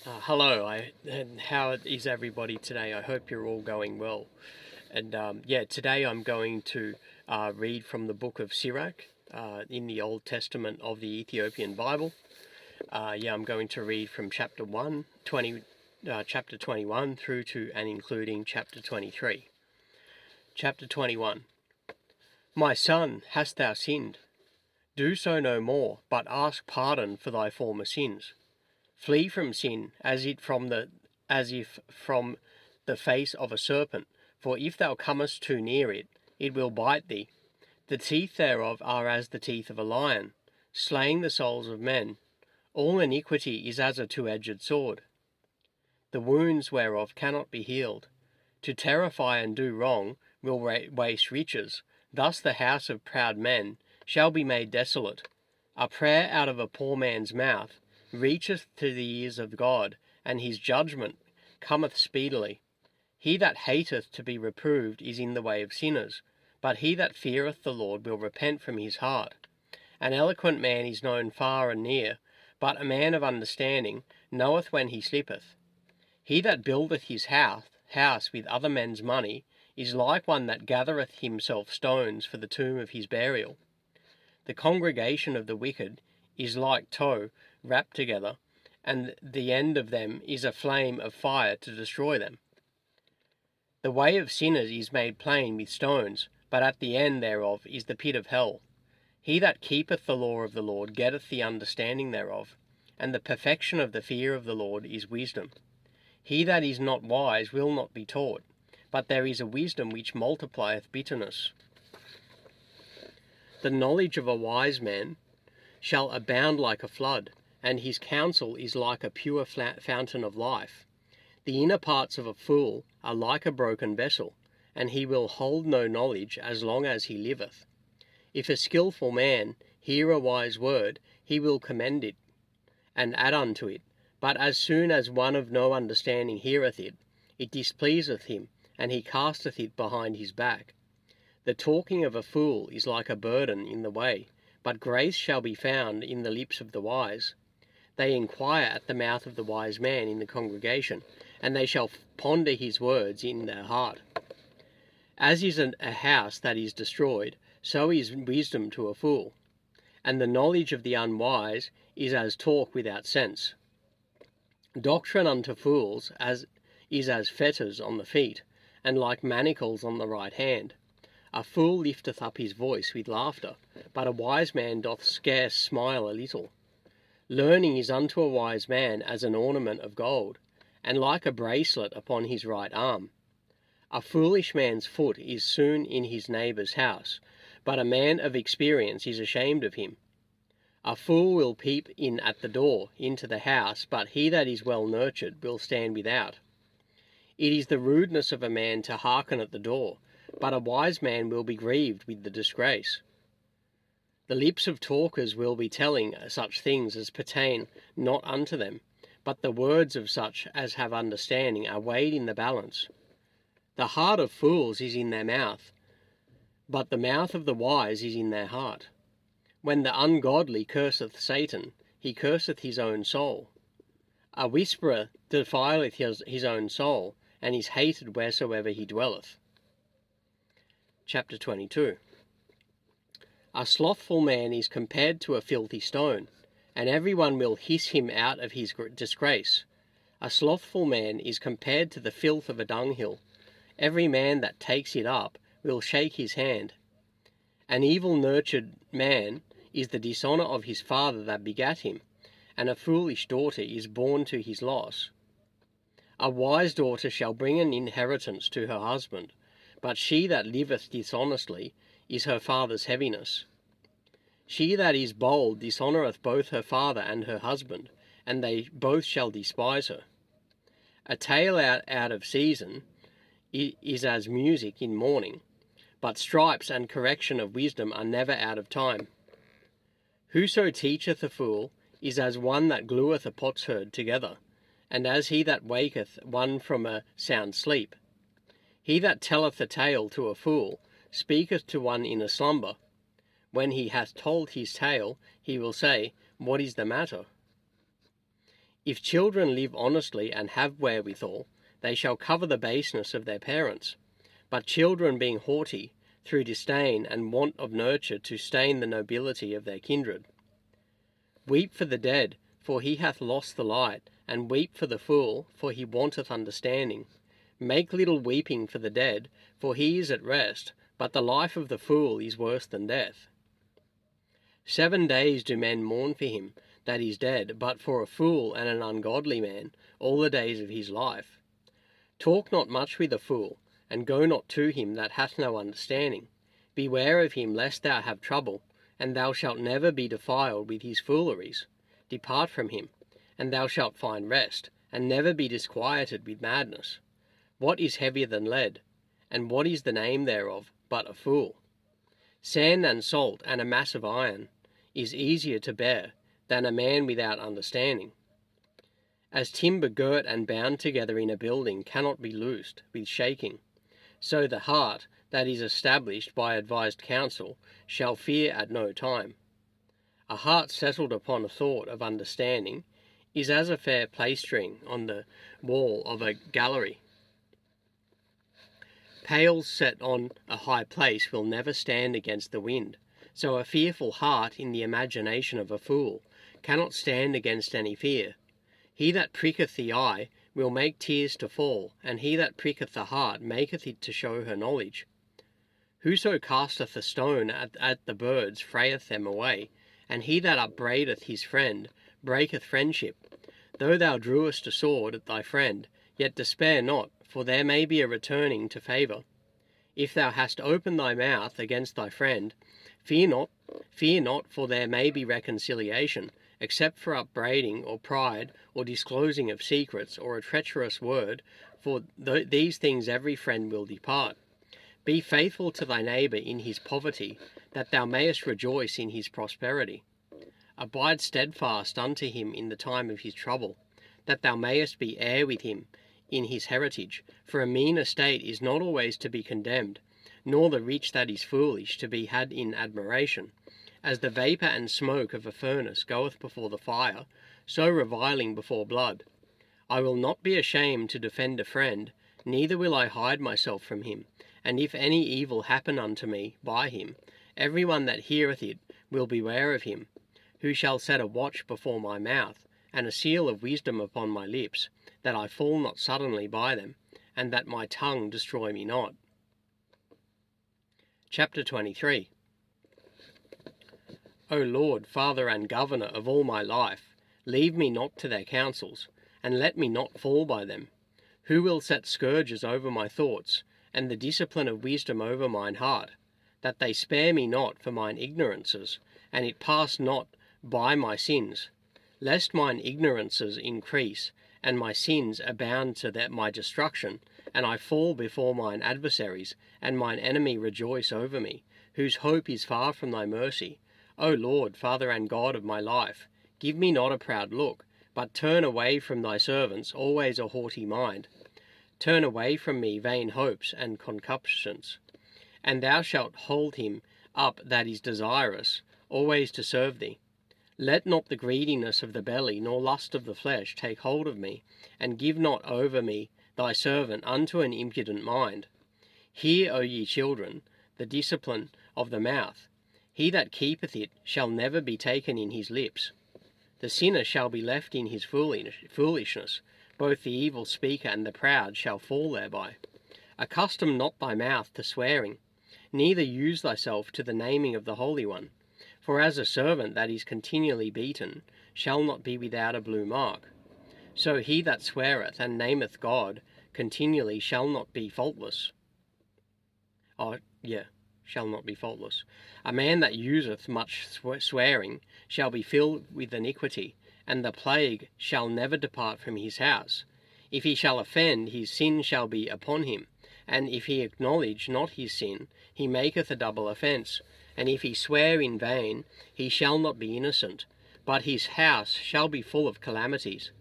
And how is everybody today? I hope you're all going well. And today I'm going to read from the book of Sirach in the Old Testament of the Ethiopian Bible. I'm going to read from chapter 21 through to and including chapter 23. Chapter 21. My son, hast thou sinned? Do so no more, but ask pardon for thy former sins. Flee from sin as if from the face of a serpent, for if thou comest too near it, it will bite thee. The teeth thereof are as the teeth of a lion, slaying the souls of men. All iniquity is as a two-edged sword, the wounds whereof cannot be healed. To terrify and do wrong will waste riches. Thus the house of proud men shall be made desolate. A prayer out of a poor man's mouth reacheth to the ears of God, and his judgment cometh speedily. He that hateth to be reproved is in the way of sinners, but he that feareth the Lord will repent from his heart. An eloquent man is known far and near, but a man of understanding knoweth when he slippeth. He that buildeth his house with other men's money is like one that gathereth himself stones for the tomb of his burial. The congregation of the wicked is like tow wrapped together, and the end of them is a flame of fire to destroy them. The way of sinners is made plain with stones, but at the end thereof is the pit of hell. He that keepeth the law of the Lord getteth the understanding thereof, and the perfection of the fear of the Lord is wisdom. He that is not wise will not be taught, but there is a wisdom which multiplieth bitterness. The knowledge of a wise man shall abound like a flood, and his counsel is like a pure fountain of life. The inner parts of a fool are like a broken vessel, and he will hold no knowledge as long as he liveth. If a skilful man hear a wise word, he will commend it, and add unto it. But as soon as one of no understanding heareth it, it displeaseth him, and he casteth it behind his back. The talking of a fool is like a burden in the way, but grace shall be found in the lips of the wise. They inquire at the mouth of the wise man in the congregation, and they shall ponder his words in their heart. As is a house that is destroyed, so is wisdom to a fool, and the knowledge of the unwise is as talk without sense. Doctrine unto fools is as fetters on the feet, and like manacles on the right hand. A fool lifteth up his voice with laughter, but a wise man doth scarce smile a little. Learning is unto a wise man as an ornament of gold, and like a bracelet upon his right arm. A foolish man's foot is soon in his neighbour's house, but a man of experience is ashamed of him. A fool will peep in at the door into the house, but he that is well nurtured will stand without. It is the rudeness of a man to hearken at the door, but a wise man will be grieved with the disgrace. The lips of talkers will be telling such things as pertain not unto them, but the words of such as have understanding are weighed in the balance. The heart of fools is in their mouth, but the mouth of the wise is in their heart. When the ungodly curseth Satan, he curseth his own soul. A whisperer defileth his own soul, and is hated wheresoever he dwelleth. Chapter 22. A slothful man is compared to a filthy stone, and everyone will hiss him out of his disgrace. A slothful man is compared to the filth of a dunghill. Every man that takes it up will shake his hand. An evil-nurtured man is the dishonour of his father that begat him, and a foolish daughter is born to his loss. A wise daughter shall bring an inheritance to her husband, but she that liveth dishonestly is her father's heaviness. She that is bold dishonoureth both her father and her husband, and they both shall despise her. A tale out of season is as music in mourning, but stripes and correction of wisdom are never out of time. Whoso teacheth a fool is as one that glueth a potsherd together, and as he that waketh one from a sound sleep. He that telleth a tale to a fool speaketh to one in a slumber. When he hath told his tale, he will say, What is the matter? If children live honestly and have wherewithal, they shall cover the baseness of their parents. But children being haughty, through disdain and want of nurture to stain the nobility of their kindred. Weep for the dead, for he hath lost the light, and weep for the fool, for he wanteth understanding. Make little weeping for the dead, for he is at rest, but the life of the fool is worse than death. 7 days do men mourn for him that is dead, but for a fool and an ungodly man all the days of his life. Talk not much with a fool, and go not to him that hath no understanding. Beware of him, lest thou have trouble, and thou shalt never be defiled with his fooleries. Depart from him, and thou shalt find rest, and never be disquieted with madness. What is heavier than lead, and what is the name thereof, but a fool? Sand and salt and a mass of iron is easier to bear than a man without understanding. As timber girt and bound together in a building cannot be loosed with shaking, so the heart that is established by advised counsel shall fear at no time. A heart settled upon a thought of understanding is as a fair playstring on the wall of a gallery. Pails set on a high place will never stand against the wind, so a fearful heart in the imagination of a fool cannot stand against any fear. He that pricketh the eye will make tears to fall, and he that pricketh the heart maketh it to show her knowledge. Whoso casteth a stone at the birds frayeth them away, and he that upbraideth his friend breaketh friendship. Though thou drewest a sword at thy friend, yet despair not, for there may be a returning to favour. If thou hast opened thy mouth against thy friend, fear not, for there may be reconciliation, except for upbraiding or pride or disclosing of secrets or a treacherous word, for these things every friend will depart. Be faithful to thy neighbour in his poverty, that thou mayest rejoice in his prosperity. Abide steadfast unto him in the time of his trouble, that thou mayest be heir with him in his heritage. For a mean estate is not always to be condemned, nor the rich that is foolish to be had in admiration. As the vapour and smoke of a furnace goeth before the fire, so reviling before blood. I will not be ashamed to defend a friend, neither will I hide myself from him. And if any evil happen unto me by him, every one that heareth it will beware of him, who shall set a watch before my mouth, and a seal of wisdom upon my lips, that I fall not suddenly by them, and that my tongue destroy me not. Chapter 23. O Lord, Father and Governor of all my life, leave me not to their counsels, and let me not fall by them. Who will set scourges over my thoughts, and the discipline of wisdom over mine heart, that they spare me not for mine ignorances, and it pass not by my sins, lest mine ignorances increase, and my sins abound to my destruction, and I fall before mine adversaries, and mine enemy rejoice over me, whose hope is far from thy mercy. O Lord, Father and God of my life, give me not a proud look, but turn away from thy servants always a haughty mind. Turn away from me vain hopes and concupiscence, and thou shalt hold him up that is desirous always to serve thee. Let not the greediness of the belly nor lust of the flesh take hold of me, and give not over me thy servant unto an impudent mind. Hear, O ye children, the discipline of the mouth. He that keepeth it shall never be taken in his lips. The sinner shall be left in his foolishness. Both the evil speaker and the proud shall fall thereby. Accustom not thy mouth to swearing, neither use thyself to the naming of the Holy One. For as a servant that is continually beaten shall not be without a blue mark, so he that sweareth and nameth God continually shall not be faultless. Shall not be faultless. A man that useth much swearing shall be filled with iniquity, and the plague shall never depart from his house. If he shall offend, his sin shall be upon him, and if he acknowledge not his sin, he maketh a double offence. And if he swear in vain, he shall not be innocent, but his house shall be full of calamities.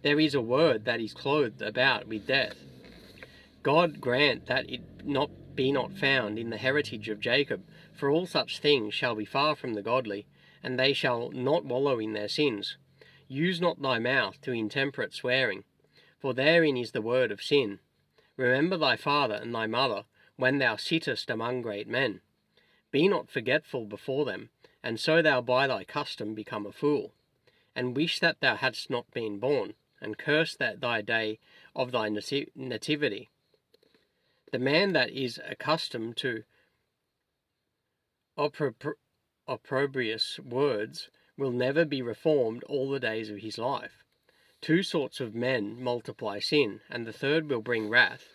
There is a word that is clothed about with death. God grant that it be not found in the heritage of Jacob, for all such things shall be far from the godly, and they shall not wallow in their sins. Use not thy mouth to intemperate swearing, for therein is the word of sin. Remember thy father and thy mother, when thou sittest among great men. Be not forgetful before them, and so thou by thy custom become a fool, and wish that thou hadst not been born, and curse that thy day of thy nativity. The man that is accustomed to opprobrious words will never be reformed all the days of his life. Two sorts of men multiply sin, and the third will bring wrath.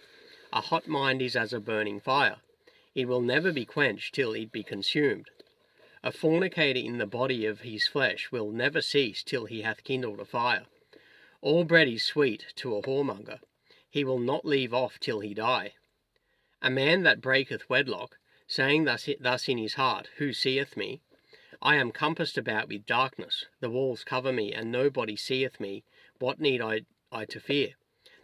A hot mind is as a burning fire. It will never be quenched till it be consumed. A fornicator in the body of his flesh will never cease till he hath kindled a fire. All bread is sweet to a whoremonger. He will not leave off till he die. A man that breaketh wedlock, saying thus in his heart, Who seeth me? I am compassed about with darkness. The walls cover me, and nobody seeth me. What need I to fear?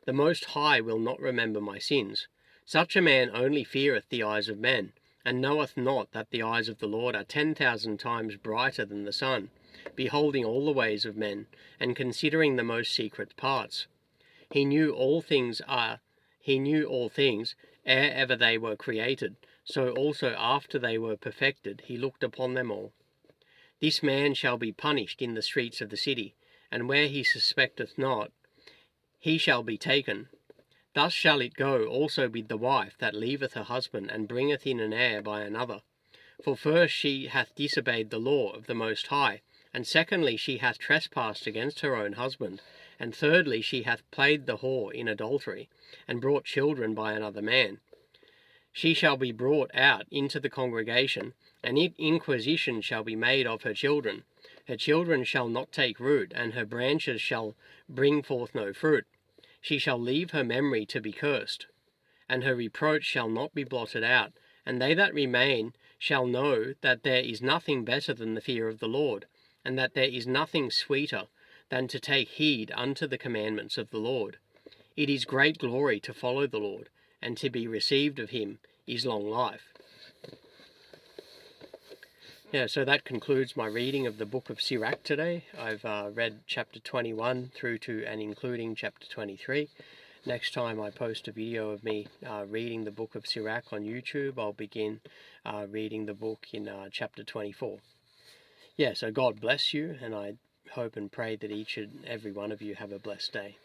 The Most High will not remember my sins. Such a man only feareth the eyes of men, and knoweth not that the eyes of the Lord are 10,000 times brighter than the sun, beholding all the ways of men, and considering the most secret parts. He knew all things ere ever they were created, so also after they were perfected he looked upon them all. This man shall be punished in the streets of the city, and where he suspecteth not, he shall be taken. Thus shall it go also with the wife that leaveth her husband, and bringeth in an heir by another. For first she hath disobeyed the law of the Most High, and secondly she hath trespassed against her own husband, and thirdly she hath played the whore in adultery, and brought children by another man. She shall be brought out into the congregation, and inquisition shall be made of her children. Her children shall not take root, and her branches shall bring forth no fruit. She shall leave her memory to be cursed, and her reproach shall not be blotted out. And they that remain shall know that there is nothing better than the fear of the Lord, and that there is nothing sweeter than to take heed unto the commandments of the Lord. It is great glory to follow the Lord, and to be received of him is long life. Yeah, so that concludes my reading of the book of Sirach today. I've read chapter 21 through to and including chapter 23. Next time I post a video of me reading the book of Sirach on YouTube, I'll begin reading the book in chapter 24. Yeah, so God bless you, and I hope and pray that each and every one of you have a blessed day.